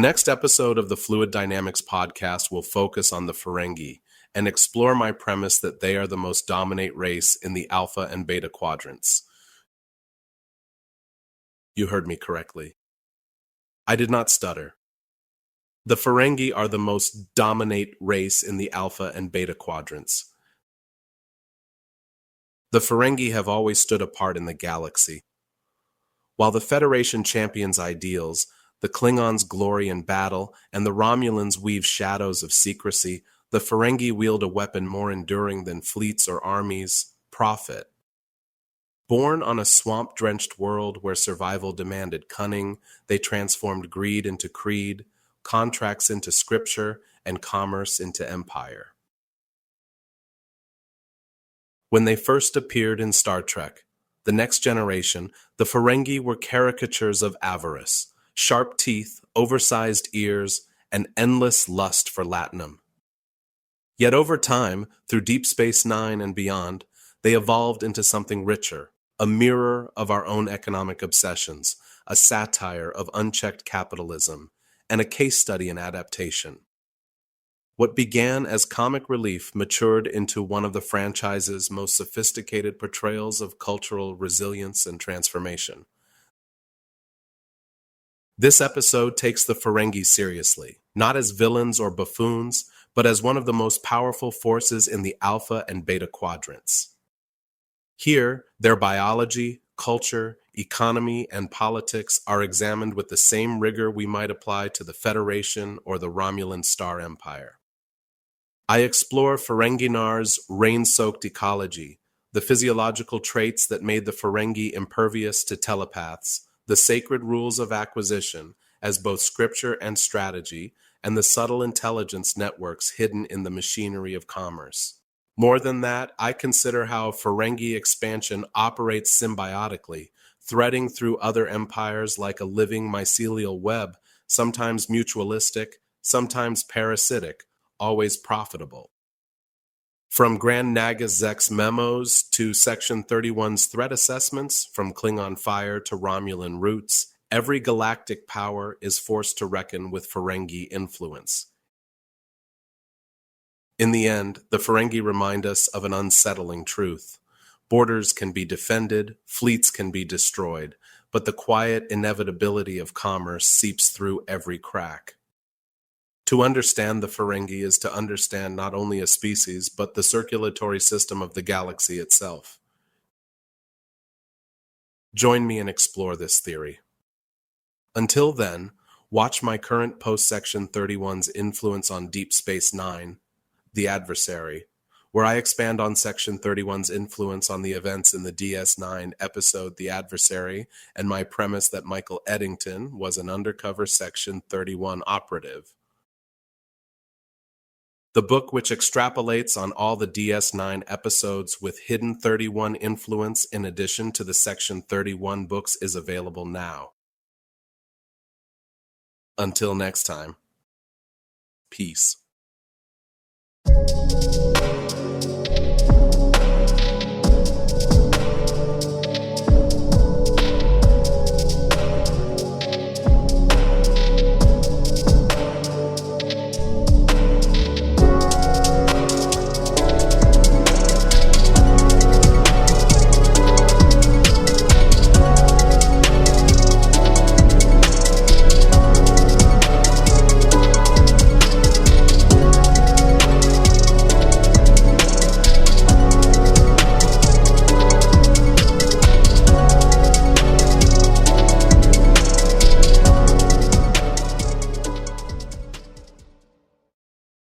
next episode of the Fluid Dynamics podcast will focus on the Ferengi and explore my premise that they are the most dominant race in the Alpha and Beta Quadrants. You heard me correctly. I did not stutter. The Ferengi are the most dominant race in the Alpha and Beta Quadrants. The Ferengi have always stood apart in the galaxy. While the Federation champions ideals, the Klingons glory in battle, and the Romulans weave shadows of secrecy, the Ferengi wield a weapon more enduring than fleets or armies: profit. Born on a swamp-drenched world where survival demanded cunning, they transformed greed into creed, contracts into scripture, and commerce into empire. When they first appeared in Star Trek, The Next Generation, the Ferengi were caricatures of avarice, sharp teeth, oversized ears, and endless lust for latinum. Yet over time, through Deep Space Nine and beyond, they evolved into something richer, a mirror of our own economic obsessions, a satire of unchecked capitalism, and a case study in adaptation. What began as comic relief matured into one of the franchise's most sophisticated portrayals of cultural resilience and transformation. This episode takes the Ferengi seriously, not as villains or buffoons, but as one of the most powerful forces in the Alpha and Beta Quadrants. Here, their biology, culture, economy, and politics are examined with the same rigor we might apply to the Federation or the Romulan Star Empire. I explore Ferenginar's rain-soaked ecology, the physiological traits that made the Ferengi impervious to telepaths, the sacred rules of acquisition as both scripture and strategy, and the subtle intelligence networks hidden in the machinery of commerce. More than that, I consider how Ferengi expansion operates symbiotically, threading through other empires like a living mycelial web, sometimes mutualistic, sometimes parasitic, always profitable. From Grand Nagus Zek's memos to Section 31's threat assessments, from Klingon fire to Romulan roots, every galactic power is forced to reckon with Ferengi influence. In the end, the Ferengi remind us of an unsettling truth. Borders can be defended, fleets can be destroyed, but the quiet inevitability of commerce seeps through every crack. To understand the Ferengi is to understand not only a species, but the circulatory system of the galaxy itself. Join me and explore this theory. Until then, watch my current post-Section 31's influence on Deep Space Nine, The Adversary, where I expand on Section 31's influence on the events in the DS9 episode The Adversary and my premise that Michael Eddington was an undercover Section 31 operative. The book, which extrapolates on all the DS9 episodes with hidden 31 influence in addition to the Section 31 books, is available now. Until next time, peace.